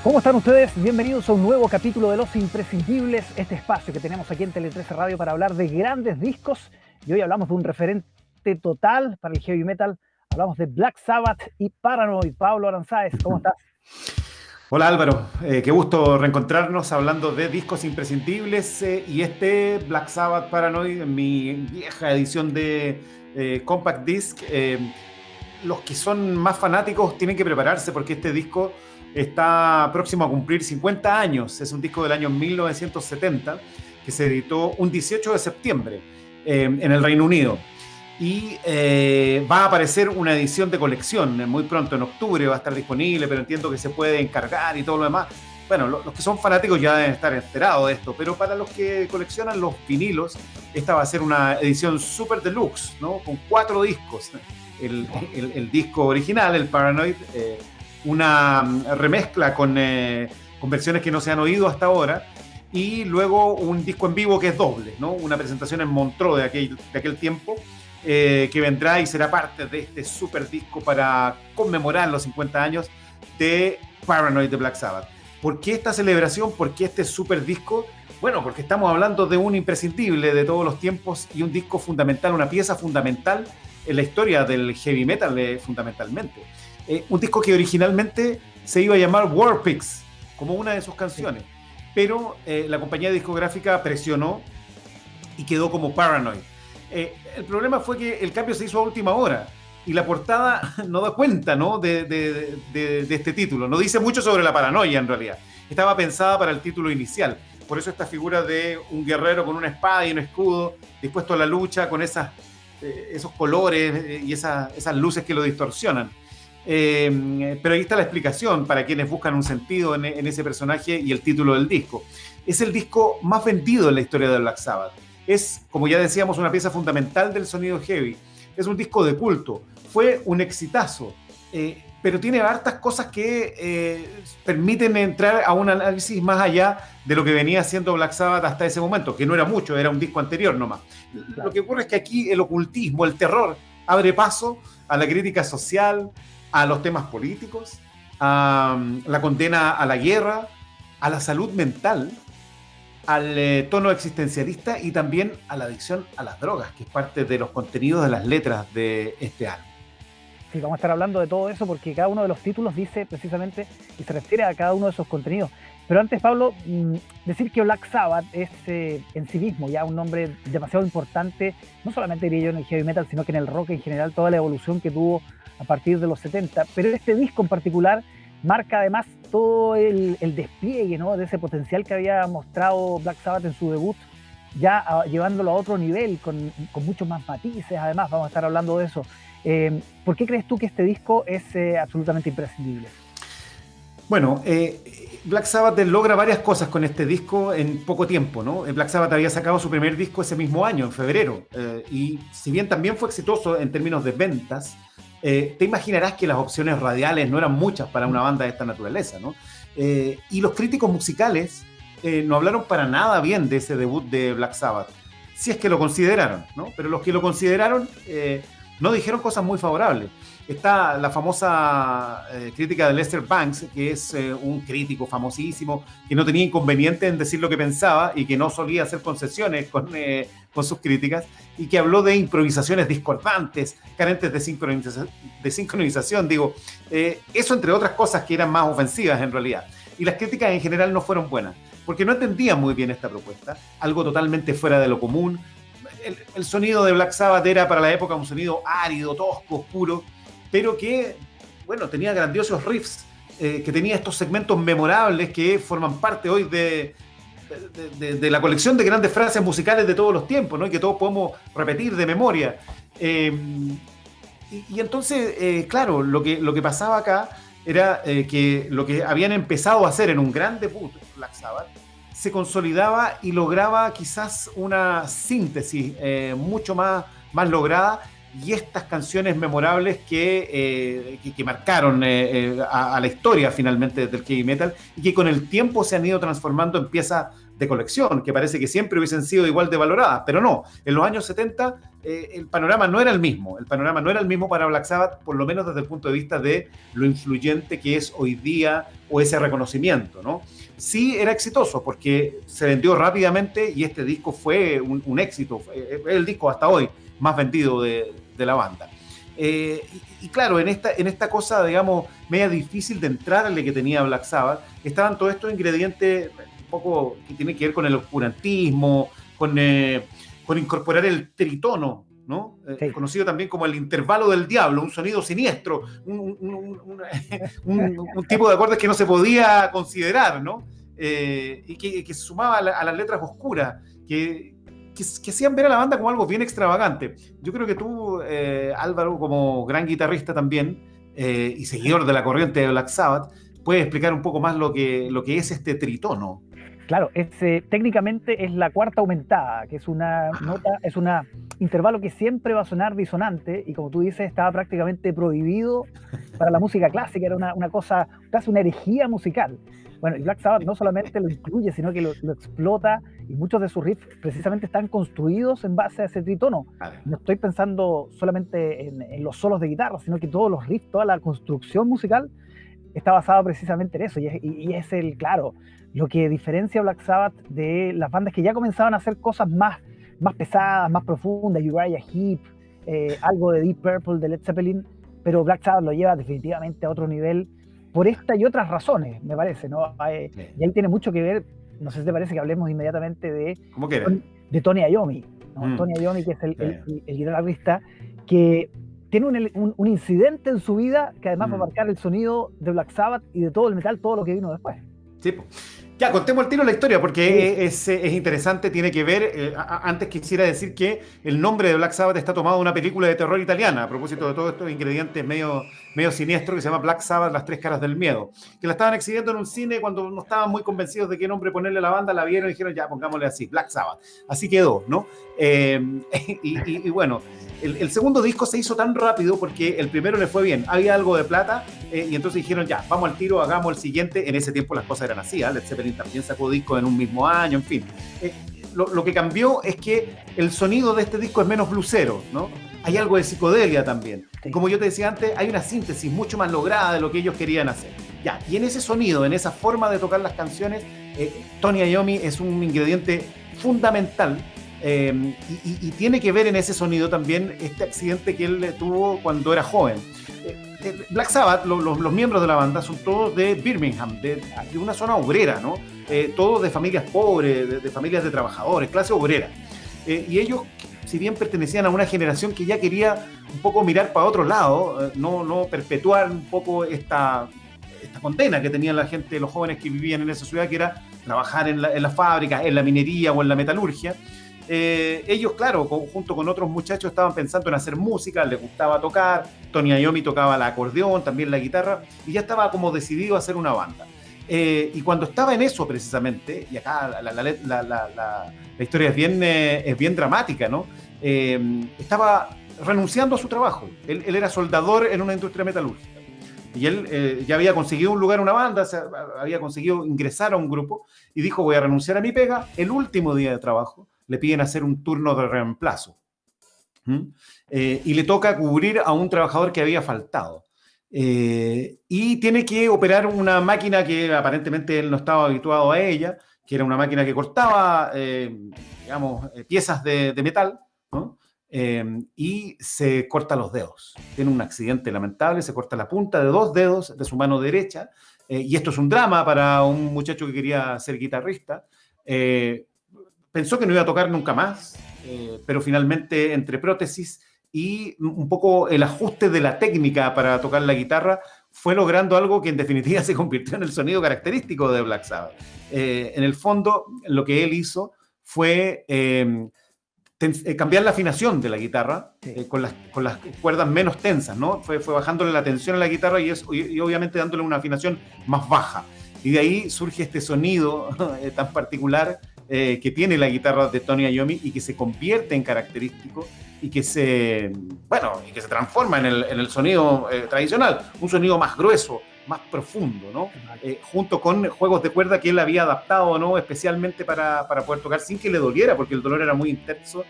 ¿Cómo están ustedes? Bienvenidos a un nuevo capítulo de Los Imprescindibles, este espacio que tenemos aquí en Tele 13 Radio para hablar de grandes discos. Y hoy hablamos de un referente total para el heavy metal. Hablamos de Black Sabbath y Paranoid. Pablo Aranzáez, ¿cómo estás? Hola Álvaro, qué gusto reencontrarnos hablando de discos imprescindibles y este Black Sabbath Paranoid, en mi vieja edición de Compact Disc. Los que son más fanáticos tienen que prepararse porque este disco está próximo a cumplir 50 años. Es un disco del año 1970 que se editó un 18 de septiembre en el Reino Unido. Y va a aparecer una edición de colección muy pronto, en octubre va a estar disponible, pero entiendo que se puede encargar y todo lo demás. Bueno, los que son fanáticos ya deben estar enterados de esto, pero para los que coleccionan los vinilos, esta va a ser una edición super deluxe, ¿no? Con 4 discos. El disco original, el Paranoid, una remezcla con versiones que no se han oído hasta ahora, y luego un disco en vivo que es doble, ¿no? Una presentación en Montreux de aquel tiempo, que vendrá y será parte de este super disco para conmemorar los 50 años de Paranoid de Black Sabbath. ¿Por qué esta celebración? ¿Por qué este super disco? Bueno, porque estamos hablando de un imprescindible de todos los tiempos y un disco fundamental, una pieza fundamental en la historia del heavy metal, fundamentalmente. Un disco que originalmente se iba a llamar Warpigs, como una de sus canciones, pero la compañía discográfica presionó y quedó como Paranoid. El problema fue que el cambio se hizo a última hora y la portada no da cuenta, ¿no? de este título. No dice mucho sobre la paranoia, en realidad. Estaba pensada para el título inicial. Por eso esta figura de un guerrero con una espada y un escudo dispuesto a la lucha con esos colores y esas luces que lo distorsionan. Pero ahí está la explicación para quienes buscan un sentido en ese personaje y el título del disco. Es el disco más vendido en la historia de Black Sabbath. Es, como ya decíamos, una pieza fundamental del sonido heavy. Es un disco de culto. Fue un exitazo, pero tiene hartas cosas que permiten entrar a un análisis más allá de lo que venía haciendo Black Sabbath hasta ese momento, que no era mucho, era un disco anterior nomás. Claro. Lo que ocurre es que aquí el ocultismo, el terror, abre paso a la crítica social, a los temas políticos, a la condena a la guerra, a la salud mental, al tono existencialista y también a la adicción a las drogas, que es parte de los contenidos de las letras de este álbum. Sí, vamos a estar hablando de todo eso porque cada uno de los títulos dice precisamente y se refiere a cada uno de esos contenidos. Pero antes, Pablo, decir que Black Sabbath es en sí mismo ya un nombre demasiado importante, no solamente diría yo en el heavy metal, sino que en el rock en general, toda la evolución que tuvo a partir de los 70. Pero este disco en particular marca además todo el despliegue, ¿no? De ese potencial que había mostrado Black Sabbath en su debut, ya llevándolo a otro nivel, con muchos más matices. Además, vamos a estar hablando de eso. ¿Por qué crees tú que este disco es absolutamente imprescindible? Bueno, Black Sabbath logra varias cosas con este disco en poco tiempo, ¿no? Black Sabbath había sacado su primer disco ese mismo año, en febrero, y si bien también fue exitoso en términos de ventas, te imaginarás que las opciones radiales no eran muchas para una banda de esta naturaleza, ¿no? Y los críticos musicales no hablaron para nada bien de ese debut de Black Sabbath, si es que lo consideraron, ¿no? Pero los que lo consideraron no dijeron cosas muy favorables. Está la famosa crítica de Lester Bangs, que es un crítico famosísimo, que no tenía inconveniente en decir lo que pensaba y que no solía hacer concesiones con sus críticas, y que habló de improvisaciones discordantes, carentes de sincronización, digo, eso entre otras cosas que eran más ofensivas en realidad. Y las críticas en general no fueron buenas, porque no entendían muy bien esta propuesta, algo totalmente fuera de lo común. El sonido de Black Sabbath era para la época un sonido árido, tosco, oscuro, pero que, bueno, tenía grandiosos riffs, que tenía estos segmentos memorables que forman parte hoy de la colección de grandes frases musicales de todos los tiempos, ¿no? Y que todos podemos repetir de memoria. Y entonces, claro, lo que pasaba acá era que lo que habían empezado a hacer en un gran debut, Black Sabbath, se consolidaba y lograba quizás una síntesis mucho más lograda y estas canciones memorables que marcaron a la historia finalmente del heavy metal y que con el tiempo se han ido transformando en piezas de colección, que parece que siempre hubiesen sido igual de valoradas, pero no, en los años 70 el panorama no era el mismo para Black Sabbath, por lo menos desde el punto de vista de lo influyente que es hoy día o ese reconocimiento, ¿no? Sí era exitoso porque se vendió rápidamente y este disco fue un éxito, es el disco hasta hoy más vendido de la banda. Y claro, en esta cosa, digamos, media difícil de entrarle que tenía Black Sabbath, estaban todos estos ingredientes un poco que tienen que ver con el oscurantismo, con incorporar el tritono, ¿no? Sí. Conocido también como el intervalo del diablo, un sonido siniestro, un tipo de acordes que no se podía considerar, ¿no? Y que se sumaba a las letras oscuras, que hacían ver a la banda como algo bien extravagante. Yo creo que tú, Álvaro, como gran guitarrista también, y seguidor de la corriente de Black Sabbath, puedes explicar un poco más lo que es este tritono. Claro, técnicamente es la cuarta aumentada, que es una nota, es un intervalo que siempre va a sonar disonante y como tú dices, estaba prácticamente prohibido para la música clásica, era una cosa, casi una herejía musical. Bueno, y Black Sabbath no solamente lo incluye, sino que lo explota y muchos de sus riffs precisamente están construidos en base a ese tritono. No estoy pensando solamente en los solos de guitarra, sino que todos los riffs, toda la construcción musical está basado precisamente en eso y es claro, lo que diferencia a Black Sabbath de las bandas que ya comenzaban a hacer cosas más pesadas, más profundas, Uriah Heep, algo de Deep Purple, de Led Zeppelin, pero Black Sabbath lo lleva definitivamente a otro nivel por esta y otras razones, me parece, ¿no? Y ahí tiene mucho que ver, no sé si te parece que hablemos inmediatamente de Tony Iommi, ¿no? Tony Iommi, que es el guitarrista que tiene un incidente en su vida que además va a marcar el sonido de Black Sabbath y de todo el metal, todo lo que vino después. Sí. Ya, contemos el tiro la historia porque sí. es interesante, tiene que ver, antes quisiera decir que el nombre de Black Sabbath está tomado de una película de terror italiana, a propósito de todos estos ingredientes medio siniestros, que se llama Black Sabbath, las tres caras del miedo, que la estaban exhibiendo en un cine cuando no estaban muy convencidos de qué nombre ponerle a la banda, la vieron y dijeron, ya, pongámosle así, Black Sabbath. Así quedó, ¿no? Y bueno, el segundo disco se hizo tan rápido porque el primero le fue bien, había algo de plata, y entonces dijeron, ya, vamos al tiro, hagamos el siguiente. En ese tiempo las cosas eran así, Led Zeppelin también sacó discos en un mismo año, en fin. Lo que cambió es que el sonido de este disco es menos blusero, ¿no? Hay algo de psicodelia también. Sí. Como yo te decía antes, hay una síntesis mucho más lograda de lo que ellos querían hacer. Ya, y en ese sonido, en esa forma de tocar las canciones, Tony Iommi es un ingrediente fundamental. Y tiene que ver en ese sonido también este accidente que él tuvo cuando era joven. Black Sabbath, los miembros de la banda son todos de Birmingham, de una zona obrera, ¿no? Todos de familias pobres, de familias de trabajadores, clase obrera. Y ellos, si bien pertenecían a una generación que ya quería un poco mirar para otro lado, no perpetuar un poco esta condena que tenían la gente, los jóvenes que vivían en esa ciudad, que era trabajar en las fábricas, en la minería o en la metalurgia. Ellos, claro, junto con otros muchachos estaban pensando en hacer música, les gustaba tocar, Tony Iommi tocaba el acordeón, también la guitarra, y ya estaba como decidido a hacer una banda. Y cuando estaba en eso precisamente, y acá la historia es bien dramática, ¿no? Estaba renunciando a su trabajo. Él era soldador en una industria metalúrgica. Y él ya había conseguido un lugar en una banda, había conseguido ingresar a un grupo, y dijo, voy a renunciar a mi pega. El último día de trabajo le piden hacer un turno de reemplazo. Y le toca cubrir a un trabajador que había faltado. Y tiene que operar una máquina que aparentemente él no estaba habituado a ella, que era una máquina que cortaba, piezas de metal, ¿no? Y se corta los dedos. Tiene un accidente lamentable, se corta la punta de 2 dedos de su mano derecha, y esto es un drama para un muchacho que quería ser guitarrista. Pensó que no iba a tocar nunca más, pero finalmente entre prótesis y un poco el ajuste de la técnica para tocar la guitarra fue logrando algo que en definitiva se convirtió en el sonido característico de Black Sabbath. En el fondo, lo que él hizo fue cambiar la afinación de la guitarra, con las cuerdas menos tensas, ¿no? Fue bajándole la tensión a la guitarra y obviamente dándole una afinación más baja. Y de ahí surge este sonido tan particular que tiene la guitarra de Tony Iommi y que se convierte en característico y que se transforma en el sonido tradicional, un sonido más grueso, más profundo, ¿no? Junto con juegos de cuerda que él había adaptado, ¿no? Especialmente para poder tocar sin que le doliera, porque el dolor era muy intenso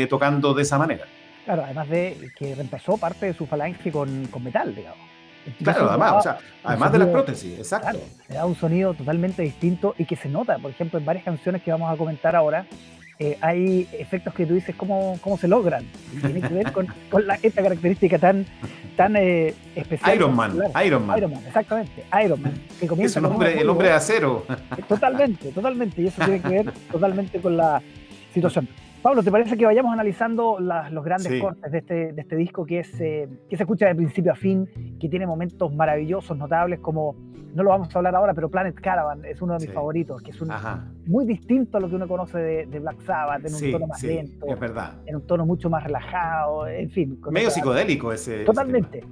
tocando de esa manera. Claro, además de que reemplazó parte de su falange con metal, digamos. Claro, además de las prótesis, exacto. Claro, le da un sonido totalmente distinto y que se nota, por ejemplo, en varias canciones que vamos a comentar ahora, hay efectos que tú dices cómo se logran. Y tiene que ver con esta característica tan especial. Iron Man, exactamente, Iron Man. Que comienza es el hombre de acero. Totalmente, y eso tiene que ver totalmente con la situación. Pablo, ¿te parece que vayamos analizando los grandes cortes de este disco que se escucha de principio a fin, que tiene momentos maravillosos, notables, como, no lo vamos a hablar ahora, pero Planet Caravan es uno de mis favoritos, que es muy distinto a lo que uno conoce de Black Sabbath, en un tono más lento, es verdad, en un tono mucho más relajado, en fin. Medio psicodélico ese. Totalmente.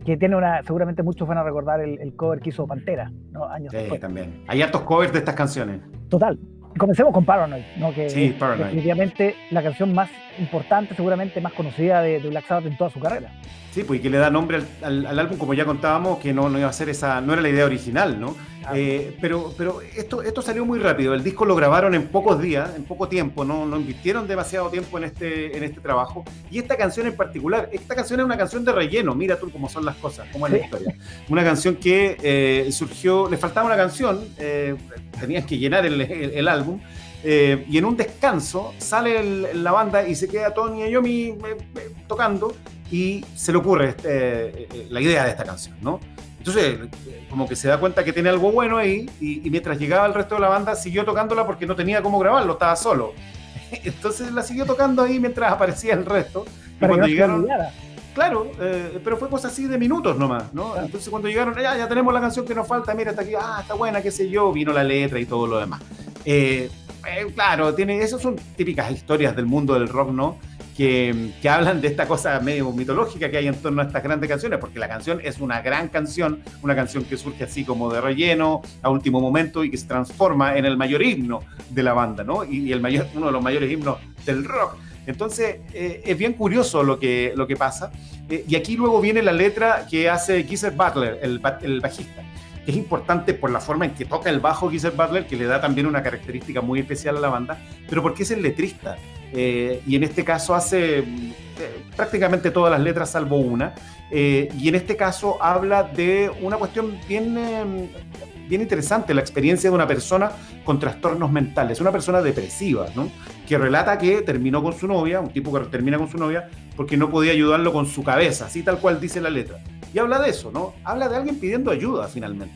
Que tiene seguramente muchos van a recordar el cover que hizo Pantera, ¿no? Años después. También. Hay hartos covers de estas canciones. Total. Comencemos con Paranoid, ¿no? Que sí, Paranoid. Definitivamente la canción más importante, seguramente más conocida de Black Sabbath en toda su carrera. Sí, pues, y que le da nombre al álbum, como ya contábamos, que no iba a ser no era la idea original, ¿no? Claro. Pero esto salió muy rápido. El disco lo grabaron en pocos días, en poco tiempo, no invirtieron demasiado tiempo en este trabajo. Y esta canción en particular, esta canción es una canción de relleno, mira tú cómo son las cosas, cómo es la historia. Una canción que surgió, le faltaba una canción, tenían que llenar el álbum. Y en un descanso sale la banda y se queda Tony Iommi tocando y se le ocurre la idea de esta canción, ¿no? Entonces, como que se da cuenta que tiene algo bueno ahí y mientras llegaba el resto de la banda siguió tocándola porque no tenía cómo grabarlo, estaba solo. Entonces la siguió tocando ahí mientras aparecía el resto. Y cuando llegaron... Claro, pero fue cosa así de minutos nomás, ¿no? Claro. Entonces cuando llegaron, ya tenemos la canción que nos falta, mira, está aquí, está buena, qué sé yo, vino la letra y todo lo demás. Claro, esas son típicas historias del mundo del rock, ¿no? Que hablan de esta cosa medio mitológica que hay en torno a estas grandes canciones, porque la canción es una gran canción, una canción que surge así como de relleno, a último momento, y que se transforma en el mayor himno de la banda, ¿no? Y uno de los mayores himnos del rock. Entonces, es bien curioso lo que pasa. Y aquí luego viene la letra que hace Geezer Butler, el bajista, que es importante por la forma en que toca el bajo Geezer Butler, que le da también una característica muy especial a la banda, pero porque es el letrista. Y en este caso hace prácticamente todas las letras salvo una. Y en este caso habla de una cuestión bien interesante, la experiencia de una persona con trastornos mentales, una persona depresiva, ¿no? Que relata que terminó con su novia, un tipo que termina con su novia porque no podía ayudarlo con su cabeza, así tal cual dice la letra. Y habla de eso, ¿no? Habla de alguien pidiendo ayuda finalmente.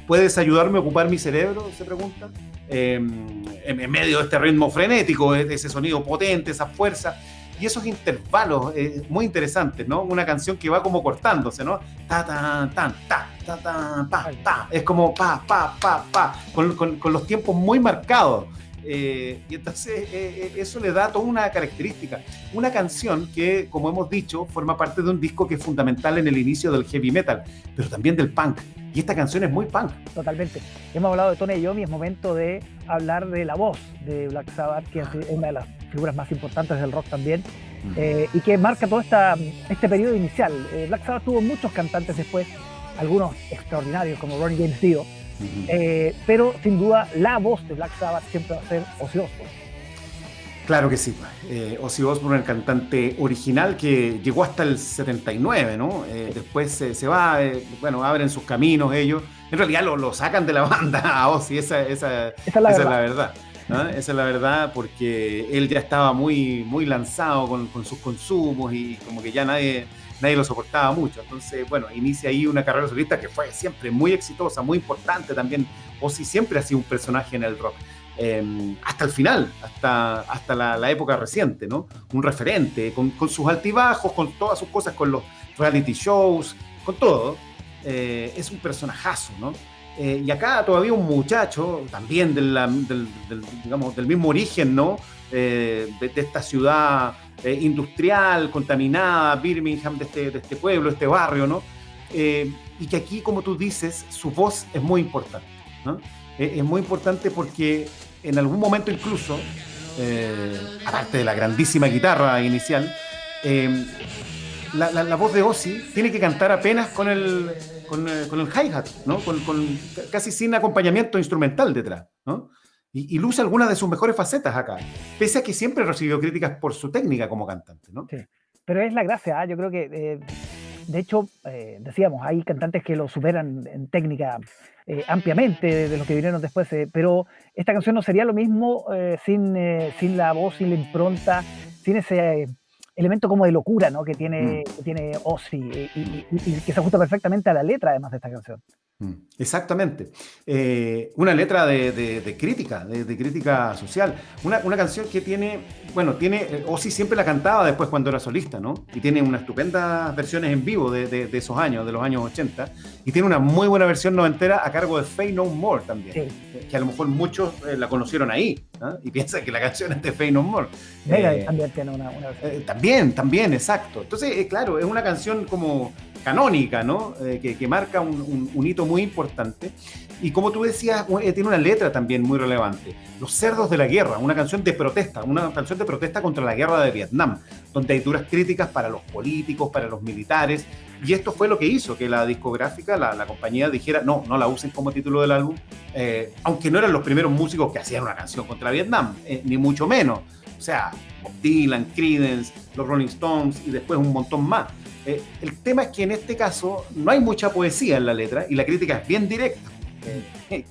¿Puedes ayudarme a ocupar mi cerebro?, se pregunta. En medio de este ritmo frenético, de ese sonido potente, esa fuerza y esos intervalos muy interesantes, ¿no? Una canción que va como cortándose, ¿no? Ta, ta, tan, ta, ta, ta, pa, pa. Es como pa, pa, pa, pa, con los tiempos muy marcados. Y entonces eso le da toda una característica. Una canción que, como hemos dicho, forma parte de un disco que es fundamental en el inicio del heavy metal, pero también del punk. Y esta canción es muy punk. Totalmente. Hemos hablado de Tony Iommi, es momento de hablar de la voz de Black Sabbath, que es una de las figuras más importantes del rock también, y que marca todo este periodo inicial. Black Sabbath tuvo muchos cantantes después, algunos extraordinarios como Ronnie James Dio, pero sin duda la voz de Black Sabbath siempre va a ser Ozzy Osbourne. Claro que sí. Ozzy Osbourne, el cantante original que llegó hasta el 79, ¿no? Después se va, abren sus caminos ellos. En realidad lo sacan de la banda a Ozzy, esa es la verdad. ¿No? Esa es la verdad, porque él ya estaba muy, muy lanzado con sus consumos y como que ya nadie lo soportaba mucho. Entonces, inicia ahí una carrera solista que fue siempre muy exitosa, muy importante también. Ozzy siempre ha sido un personaje en el rock. Hasta el final, hasta la época reciente, ¿no? Un referente, con sus altibajos, con todas sus cosas, con los reality shows, con todo. Es un personajazo, ¿no? Y acá todavía un muchacho, también del mismo origen, ¿no? De esta ciudad industrial, contaminada, Birmingham, de este pueblo, este barrio, ¿no? Y que aquí, como tú dices, su voz es muy importante, ¿no? Es muy importante porque en algún momento incluso, aparte de la grandísima guitarra inicial, la voz de Ozzy tiene que cantar apenas con el hi-hat, ¿no? Casi sin acompañamiento instrumental detrás, ¿no? Y luce algunas de sus mejores facetas acá, pese a que siempre recibió críticas por su técnica como cantante, ¿no? Sí. Pero es la gracia, yo creo que, de hecho, decíamos, hay cantantes que lo superan en técnica ampliamente de los que vinieron después, pero esta canción no sería lo mismo sin la voz, sin la impronta, sin ese elemento como de locura, ¿no? que tiene Ozzy y que se ajusta perfectamente a la letra, además de esta canción. Exactamente. Una letra de crítica, de crítica social. Una canción que tiene, Ozzy siempre la cantaba después cuando era solista, ¿no? Y tiene unas estupendas versiones en vivo de esos años, de los años 80. Y tiene una muy buena versión noventera a cargo de Faith No More también. Sí. Que a lo mejor muchos la conocieron ahí, ¿no? Y piensan que la canción es de Faith No More. También tiene una versión. También, exacto. Entonces, claro, es una canción como canónica, ¿no? Que marca un hito muy importante. Y como tú decías, tiene una letra también muy relevante. Los cerdos de la guerra, una canción de protesta contra la guerra de Vietnam, donde hay duras críticas para los políticos, para los militares. Y esto fue lo que hizo que la discográfica, la compañía dijera, no la usen como título del álbum, aunque no eran los primeros músicos que hacían una canción contra Vietnam, ni mucho menos. O sea, Bob Dylan, Creedence, los Rolling Stones y después un montón más. El tema es que en este caso no hay mucha poesía en la letra y la crítica es bien directa. E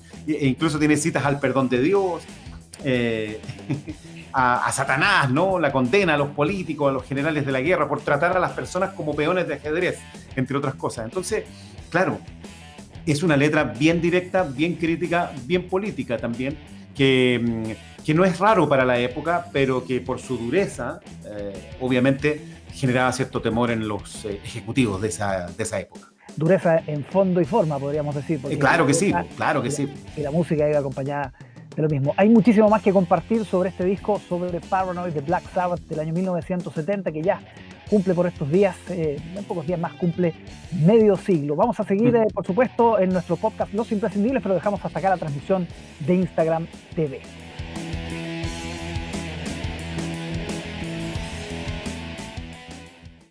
incluso tiene citas al perdón de Dios, a Satanás, ¿no? La condena a los políticos, a los generales de la guerra por tratar a las personas como peones de ajedrez, entre otras cosas. Entonces, claro, es una letra bien directa, bien crítica, bien política también, que no es raro para la época, pero que por su dureza, obviamente, generaba cierto temor en los ejecutivos de esa época. Dureza en fondo y forma, podríamos decir. Claro que sí. Y la música iba acompañada de lo mismo. Hay muchísimo más que compartir sobre este disco, sobre Paranoid de Black Sabbath del año 1970, que ya cumple por estos días, en pocos días más, cumple medio siglo. Vamos a seguir, por supuesto, en nuestro podcast Los Imprescindibles, pero dejamos hasta acá la transmisión de Instagram TV.